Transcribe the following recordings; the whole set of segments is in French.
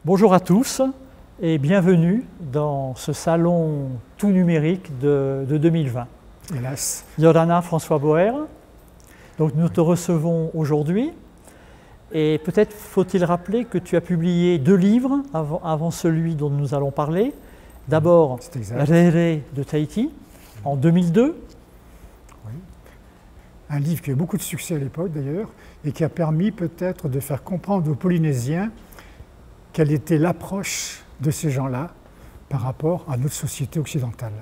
Bonjour à tous et bienvenue dans ce salon tout numérique de 2020. Hélas. Jordana, François Boer. Donc nous te recevons aujourd'hui et peut-être faut-il rappeler que tu as publié 2 livres avant celui dont nous allons parler. D'abord Rere de Tahiti en 2002. Oui. Un livre qui a eu beaucoup de succès à l'époque d'ailleurs et qui a permis peut-être de faire comprendre aux Polynésiens quelle était l'approche de ces gens-là par rapport à notre société occidentale.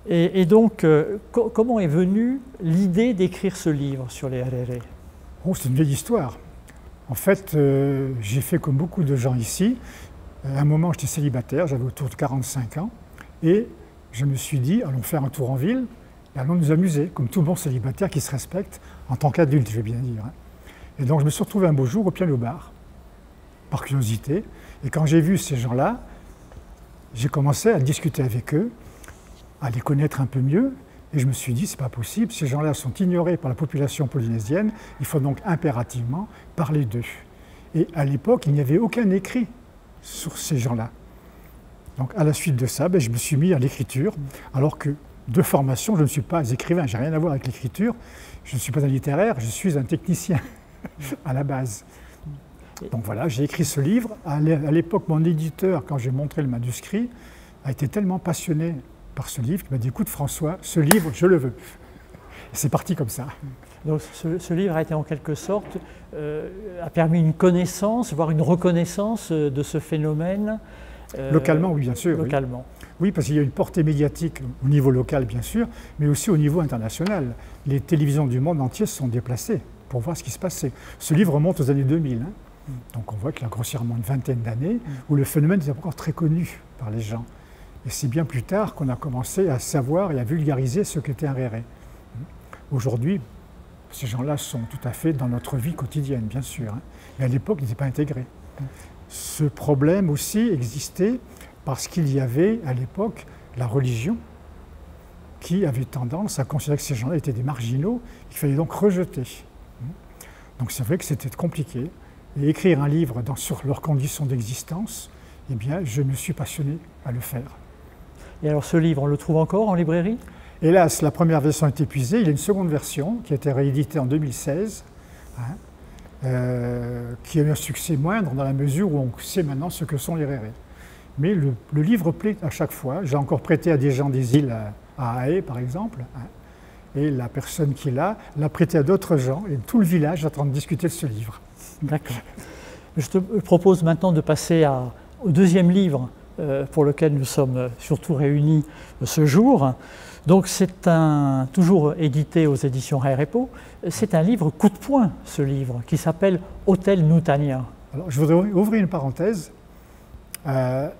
Et donc, comment est venue l'idée d'écrire ce livre sur les Rere? Oh, c'est une vieille histoire. En fait, j'ai fait comme beaucoup de gens ici. À un moment, j'étais célibataire, j'avais autour de 45 ans, et je me suis dit, allons faire un tour en ville, et allons nous amuser, comme tout bon célibataire qui se respecte en tant qu'adulte, je vais bien dire. Et donc, je me suis retrouvé un beau jour au piano bar, par curiosité, et quand j'ai vu ces gens-là, j'ai commencé à discuter avec eux, à les connaître un peu mieux, et je me suis dit, c'est pas possible, ces gens-là sont ignorés par la population polynésienne, il faut donc impérativement parler d'eux. Et à l'époque, il n'y avait aucun écrit sur ces gens-là. Donc à la suite de ça, je me suis mis à l'écriture, alors que de formation, je ne suis pas écrivain, j'ai rien à voir avec l'écriture, je ne suis pas un littéraire, je suis un technicien à la base. Donc voilà, j'ai écrit ce livre. À l'époque, mon éditeur, quand j'ai montré le manuscrit, a été tellement passionné par ce livre qu'il m'a dit, écoute François, ce livre, je le veux. Et c'est parti comme ça. Donc ce livre a été en quelque sorte, a permis une connaissance, voire une reconnaissance de ce phénomène. Localement, oui, bien sûr. Localement. Oui, parce qu'il y a une portée médiatique au niveau local, bien sûr, mais aussi au niveau international. Les télévisions du monde entier se sont déplacées pour voir ce qui se passait. Ce livre remonte aux années 2000. Donc on voit qu'il y a grossièrement une vingtaine d'années où le phénomène n'est pas encore très connu par les gens. Et c'est bien plus tard qu'on a commencé à savoir et à vulgariser ce qu'était un réré. Aujourd'hui, ces gens-là sont tout à fait dans notre vie quotidienne, bien sûr. Mais à l'époque, ils n'étaient pas intégrés. Ce problème aussi existait parce qu'il y avait à l'époque la religion qui avait tendance à considérer que ces gens-là étaient des marginaux, qu'il fallait donc rejeter. Donc c'est vrai que c'était compliqué. Et écrire un livre sur leurs conditions d'existence, eh bien, je me suis passionné à le faire. Et alors ce livre, on le trouve encore en librairie? Hélas, la première version est épuisée. Il y a une seconde version qui a été rééditée en 2016, qui a eu un succès moindre dans la mesure où on sait maintenant ce que sont les rérés. Mais le livre plaît à chaque fois. J'ai encore prêté à des gens des îles, à Aé par exemple, et la personne qui l'a prêté à d'autres gens, et tout le village est en train de discuter de ce livre. D'accord. Je te propose maintenant de passer au deuxième livre pour lequel nous sommes surtout réunis ce jour. Donc c'est toujours édité aux éditions Haerepo. C'est un livre coup de poing, ce livre, qui s'appelle Hôtel Nutania. Alors je voudrais ouvrir une parenthèse.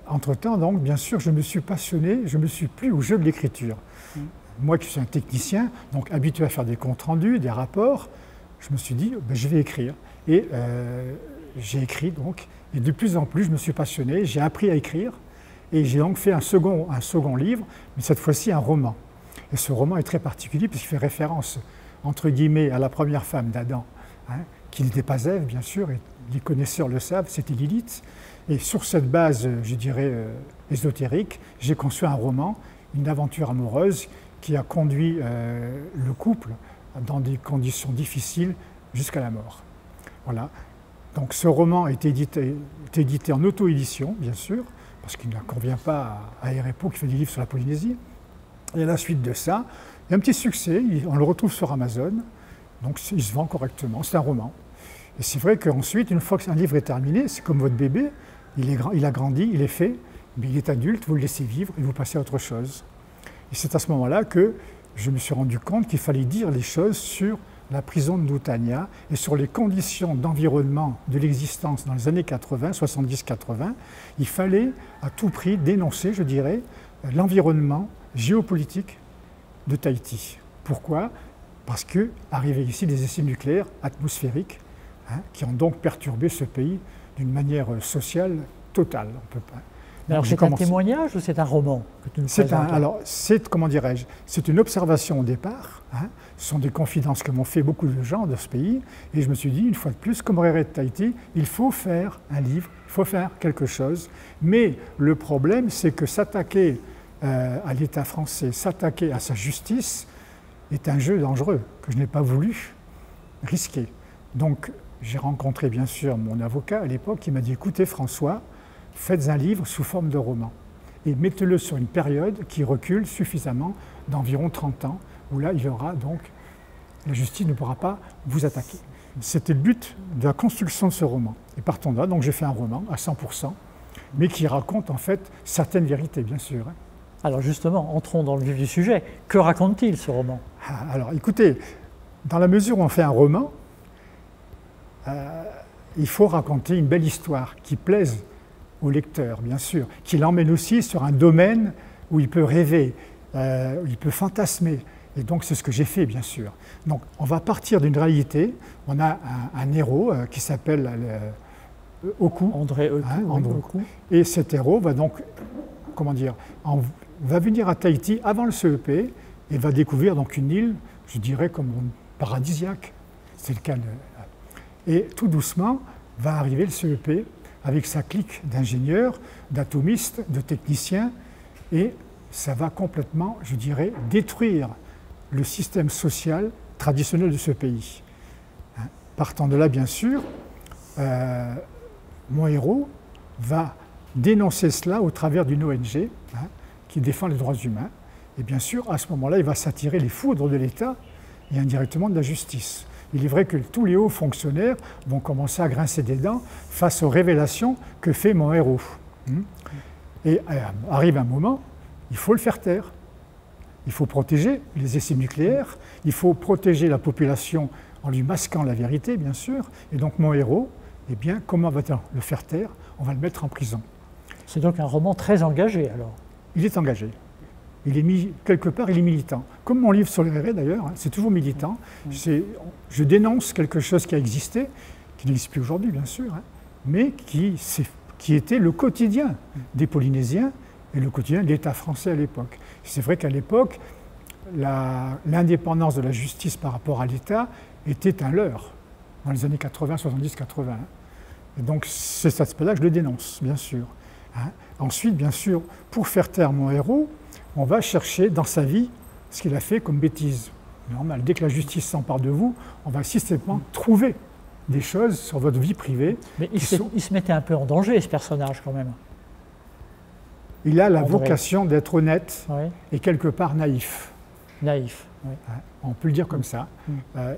Entre-temps, donc, bien sûr, je me suis passionné, je me suis plu au jeu de l'écriture. Moi qui suis un technicien, donc habitué à faire des comptes rendus, des rapports, je me suis dit, je vais écrire. Et j'ai écrit donc, et de plus en plus je me suis passionné, j'ai appris à écrire, et j'ai donc fait un second livre, mais cette fois-ci un roman. Et ce roman est très particulier puisqu'il fait référence, entre guillemets, à la première femme d'Adam, qui n'était pas Ève, bien sûr, et les connaisseurs le savent, c'était Lilith. Et sur cette base, je dirais, ésotérique, j'ai conçu un roman, une aventure amoureuse qui a conduit le couple dans des conditions difficiles jusqu'à la mort. Voilà. Donc ce roman est édité en auto-édition, bien sûr, parce qu'il ne convient pas à Haerepo qui fait des livres sur la Polynésie. Et à la suite de ça, il y a un petit succès, on le retrouve sur Amazon, donc il se vend correctement, c'est un roman. Et c'est vrai qu'ensuite, une fois qu'un livre est terminé, c'est comme votre bébé, il a grandi, il est fait, mais il est adulte, vous le laissez vivre et vous passez à autre chose. Et c'est à ce moment-là que je me suis rendu compte qu'il fallait dire les choses sur la prison de Nutania et sur les conditions d'environnement de l'existence dans les années 80, 70-80, il fallait à tout prix dénoncer, je dirais, l'environnement géopolitique de Tahiti. Pourquoi? Parce qu'arrivaient ici des essais nucléaires atmosphériques qui ont donc perturbé ce pays d'une manière sociale totale. On peut pas. Mais alors c'est un témoignage ou c'est un roman que tu nous présentes? Alors, comment dirais-je, c'est une observation au départ. Hein. Ce sont des confidences que m'ont fait beaucoup de gens de ce pays. Et je me suis dit, une fois de plus, comme Réré de Tahiti, il faut faire un livre, il faut faire quelque chose. Mais le problème, c'est que s'attaquer à l'État français, s'attaquer à sa justice, est un jeu dangereux que je n'ai pas voulu risquer. Donc, j'ai rencontré bien sûr mon avocat à l'époque qui m'a dit « Écoutez François, faites un livre sous forme de roman et mettez-le sur une période qui recule suffisamment d'environ 30 ans, où là, il y aura donc, la justice ne pourra pas vous attaquer. » C'était le but de la construction de ce roman. Et partant de là, donc j'ai fait un roman à 100%, mais qui raconte en fait certaines vérités, bien sûr. Alors justement, entrons dans le vif du sujet. Que raconte-t-il ce roman? Alors écoutez, dans la mesure où on fait un roman, il faut raconter une belle histoire qui plaise au lecteur, bien sûr, qui l'emmène aussi sur un domaine où il peut rêver, où il peut fantasmer. Et donc c'est ce que j'ai fait, bien sûr. Donc on va partir d'une réalité. On a un héros qui s'appelle Oku. André Oku. Hein, André Oku. Et cet héros va donc, comment dire, va venir à Tahiti avant le CEP et va découvrir donc une île, je dirais comme paradisiaque. C'est le cas de... Et tout doucement va arriver le CEP avec sa clique d'ingénieurs, d'atomistes, de techniciens, et ça va complètement, je dirais, détruire le système social traditionnel de ce pays. Partant de là, bien sûr, mon héros va dénoncer cela au travers d'une ONG qui défend les droits humains. Et bien sûr, à ce moment-là, il va s'attirer les foudres de l'État et indirectement de la justice. Il est vrai que tous les hauts fonctionnaires vont commencer à grincer des dents face aux révélations que fait mon héros. Et arrive un moment, il faut le faire taire. Il faut protéger les essais nucléaires, il faut protéger la population en lui masquant la vérité, bien sûr. Et donc mon héros, eh bien, comment va-t-on le faire taire? On va le mettre en prison. C'est donc un roman très engagé, alors? Il est engagé. Il est mis, quelque part, il est militant. Comme mon livre sur les Réré, d'ailleurs, c'est toujours militant. Je dénonce quelque chose qui a existé, qui n'existe plus aujourd'hui, bien sûr, mais qui était le quotidien des Polynésiens et le quotidien de l'État français à l'époque. C'est vrai qu'à l'époque, l'indépendance de la justice par rapport à l'État était un leurre, dans les années 80, 70, 80. Et donc, c'est cet aspect-là que je le dénonce, bien sûr. Ensuite, bien sûr, pour faire taire mon héros, on va chercher dans sa vie ce qu'il a fait comme bêtise. Normal, dès que la justice s'empare de vous, on va systématiquement trouver des choses sur votre vie privée. Mais il se mettait un peu en danger, ce personnage, quand même. Il a la vocation d'être honnête oui. et quelque part naïf. Naïf, oui. On peut le dire comme ça.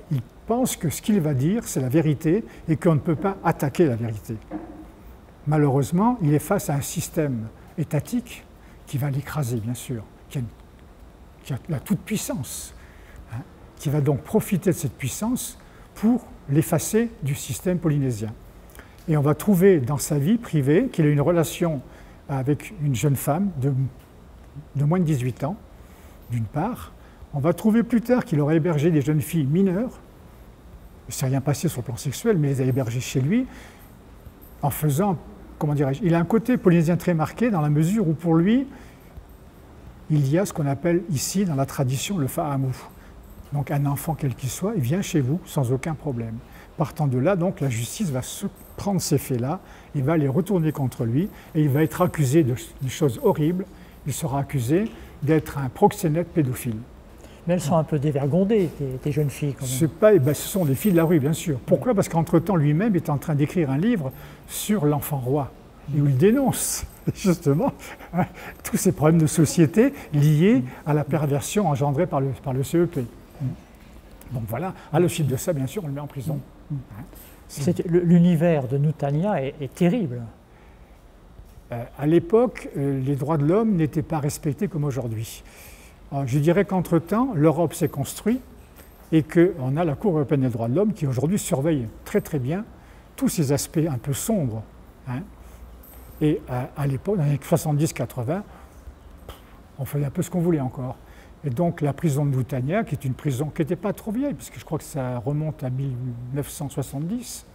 Il pense que ce qu'il va dire, c'est la vérité et qu'on ne peut pas attaquer la vérité. Malheureusement, il est face à un système étatique qui va l'écraser, bien sûr, qui a la toute-puissance, qui va donc profiter de cette puissance pour l'effacer du système polynésien. Et on va trouver dans sa vie privée qu'il a une relation avec une jeune femme de moins de 18 ans, d'une part. On va trouver plus tard qu'il aurait hébergé des jeunes filles mineures. Il ne s'est rien passé sur le plan sexuel, mais il les a hébergées chez lui en faisant, comment dirais-je, il a un côté polynésien très marqué dans la mesure où pour lui, il y a ce qu'on appelle ici dans la tradition le fa'amu. Donc un enfant quel qu'il soit, il vient chez vous sans aucun problème. Partant de là, donc la justice va se prendre ces faits-là, il va les retourner contre lui et il va être accusé de choses horribles. Il sera accusé d'être un proxénète pédophile. Mais elles sont un peu dévergondées, tes jeunes filles, quand même. Ce sont des filles de la rue, bien sûr. Pourquoi? Parce qu'entre-temps, lui-même est en train d'écrire un livre sur l'enfant roi, et où il dénonce, justement, tous ces problèmes de société liés à la perversion engendrée par le CEP. Donc voilà, à la suite de ça, bien sûr, on le met en prison. L'univers de Nutania est terrible. À l'époque, les droits de l'homme n'étaient pas respectés comme aujourd'hui. Je dirais qu'entre-temps, l'Europe s'est construite et qu'on a la Cour européenne des droits de l'homme qui aujourd'hui surveille très très bien tous ces aspects un peu sombres. Et à l'époque, dans les années 70-80, on faisait un peu ce qu'on voulait encore. Et donc la prison de Nutania, qui est une prison qui n'était pas trop vieille, puisque je crois que ça remonte à 1970,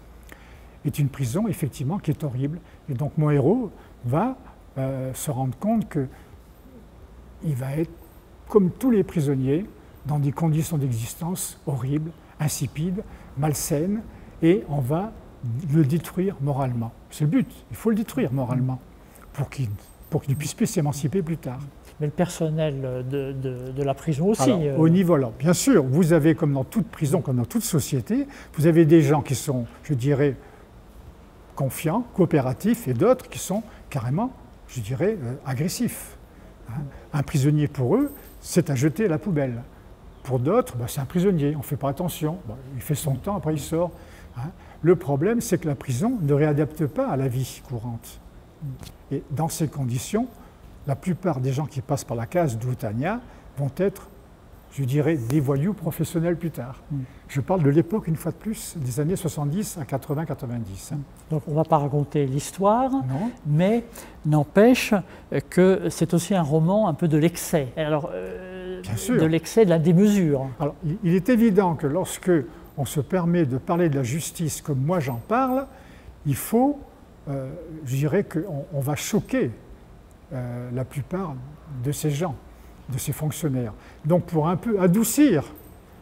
est une prison effectivement qui est horrible. Et donc mon héros va se rendre compte qu'il va être, comme tous les prisonniers, dans des conditions d'existence horribles, insipides, malsaines, et on va le détruire moralement. C'est le but, il faut le détruire moralement pour qu'il ne puisse plus s'émanciper plus tard. Mais le personnel de la prison aussi. Alors, au niveau là, bien sûr, vous avez, comme dans toute prison, comme dans toute société, vous avez des gens qui sont, je dirais, confiants, coopératifs, et d'autres qui sont carrément, je dirais, agressifs. Un prisonnier, pour eux, c'est à jeter à la poubelle. Pour d'autres, c'est un prisonnier, on ne fait pas attention. Il fait son temps, après il sort. Le problème, c'est que la prison ne réadapte pas à la vie courante. Et dans ces conditions, la plupart des gens qui passent par la case d'Outania vont être, je dirais, des voyous professionnels plus tard. Je parle de l'époque, une fois de plus, des années 70 à 80-90. Donc on ne va pas raconter l'histoire, mais n'empêche que c'est aussi un roman un peu de l'excès. Alors, bien sûr. De l'excès, de la démesure. Alors, il est évident que lorsque on se permet de parler de la justice comme moi j'en parle, il faut, je dirais qu'on va choquer la plupart de ces gens, de ces fonctionnaires. Donc pour un peu adoucir,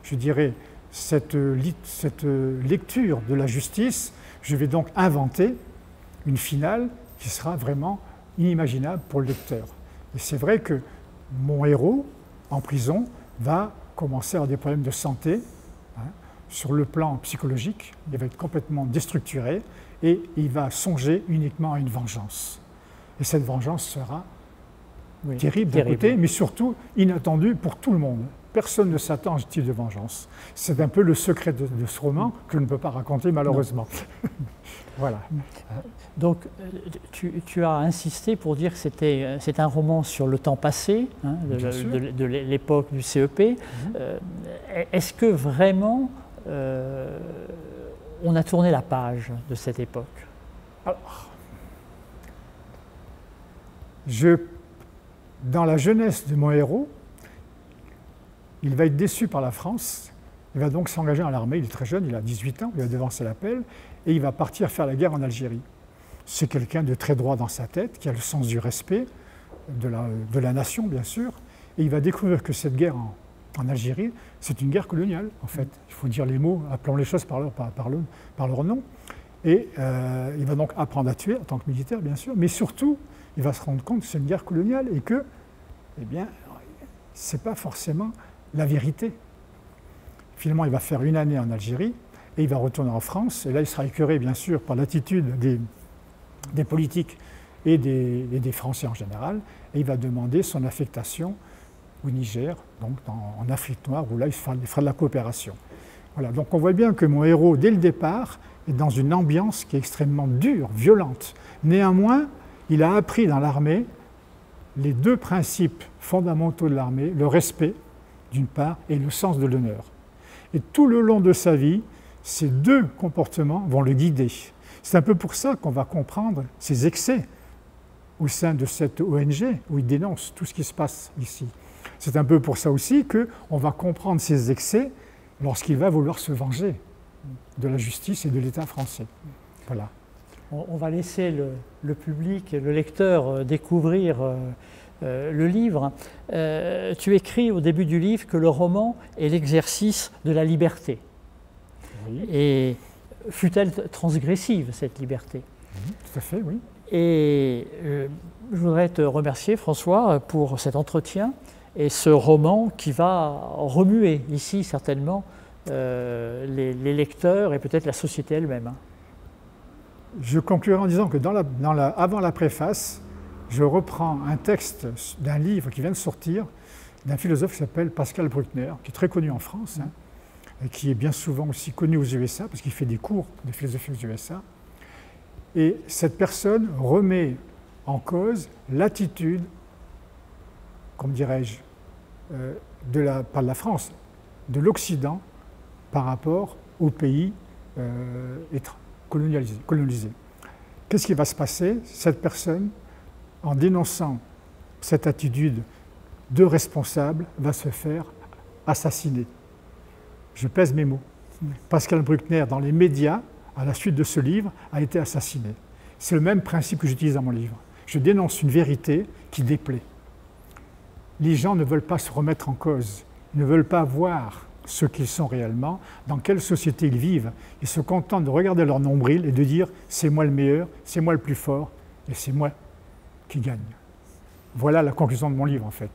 je dirais, cette lecture de la justice, je vais donc inventer une finale qui sera vraiment inimaginable pour le lecteur. Et c'est vrai que mon héros, en prison, va commencer à avoir des problèmes de santé. Sur le plan psychologique, il va être complètement déstructuré et il va songer uniquement à une vengeance. Et cette vengeance sera terrible d'un côté, mais surtout inattendue pour tout le monde. Personne ne s'attend à ce type de vengeance. C'est un peu le secret de ce roman que je ne peux pas raconter malheureusement. Voilà. Donc tu as insisté pour dire que c'est un roman sur le temps passé, de l'époque du CEP. Est-ce que vraiment on a tourné la page de cette époque? Alors, dans la jeunesse de mon héros, il va être déçu par la France, il va donc s'engager dans l'armée, il est très jeune, il a 18 ans, il va devancer l'appel, et il va partir faire la guerre en Algérie. C'est quelqu'un de très droit dans sa tête, qui a le sens du respect, de la nation bien sûr, et il va découvrir que cette guerre en Algérie, c'est une guerre coloniale en fait. Il faut dire les mots, appelons les choses par leur nom. Et il va donc apprendre à tuer en tant que militaire bien sûr, mais surtout, il va se rendre compte que c'est une guerre coloniale et que, eh bien, c'est pas forcément la vérité. Finalement, il va faire une année en Algérie et il va retourner en France. Et là, il sera écœuré, bien sûr, par l'attitude des politiques et des Français en général. Et il va demander son affectation au Niger, donc en Afrique noire, où là, il fera de la coopération. Voilà, donc on voit bien que mon héros, dès le départ, est dans une ambiance qui est extrêmement dure, violente. Néanmoins, il a appris dans l'armée les deux principes fondamentaux de l'armée, le respect, d'une part, et le sens de l'honneur. Et tout le long de sa vie, ces deux comportements vont le guider. C'est un peu pour ça qu'on va comprendre ses excès au sein de cette ONG où il dénonce tout ce qui se passe ici. C'est un peu pour ça aussi qu'on va comprendre ses excès lorsqu'il va vouloir se venger de la justice et de l'État français. Voilà. On va laisser le public, le lecteur découvrir le livre. Tu écris au début du livre que le roman est l'exercice de la liberté. Oui. Et fut-elle transgressive, cette liberté? Tout à fait, oui. Et je voudrais te remercier, François, pour cet entretien et ce roman qui va remuer ici certainement les lecteurs et peut-être la société elle-même. Je conclurai en disant que avant la préface, je reprends un texte d'un livre qui vient de sortir, d'un philosophe qui s'appelle Pascal Bruckner, qui est très connu en France, et qui est bien souvent aussi connu aux USA, parce qu'il fait des cours de philosophie aux USA. Et cette personne remet en cause l'attitude, comme dirais-je, pas de la France, de l'Occident par rapport aux pays colonisés. Qu'est-ce qui va se passer? Cette personne, en dénonçant cette attitude de responsable, va se faire assassiner. Je pèse mes mots. Pascal Bruckner, dans les médias, à la suite de ce livre, a été assassiné. C'est le même principe que j'utilise dans mon livre. Je dénonce une vérité qui déplaît. Les gens ne veulent pas se remettre en cause, ils ne veulent pas voir ce qu'ils sont réellement, dans quelle société ils vivent. Ils se contentent de regarder leur nombril et de dire « c'est moi le meilleur, c'est moi le plus fort et c'est moi qui gagne ». Voilà la conclusion de mon livre en fait.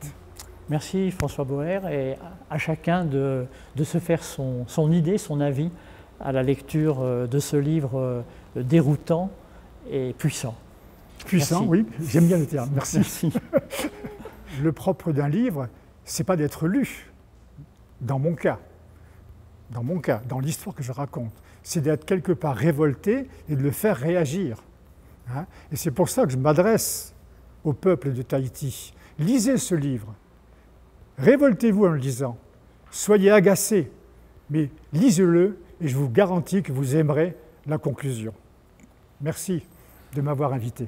Merci François Boer, et à chacun de se faire son idée, son avis à la lecture de ce livre déroutant et puissant. Puissant, Merci. oui, j'aime bien le terme, merci. Merci. Le propre d'un livre, c'est pas d'être lu, dans mon cas, dans l'histoire que je raconte, c'est d'être quelque part révolté et de le faire réagir. Hein. Et c'est pour ça que je m'adresse au peuple de Tahiti. Lisez ce livre, révoltez-vous en le lisant, soyez agacés, mais lisez-le et je vous garantis que vous aimerez la conclusion. Merci de m'avoir invité.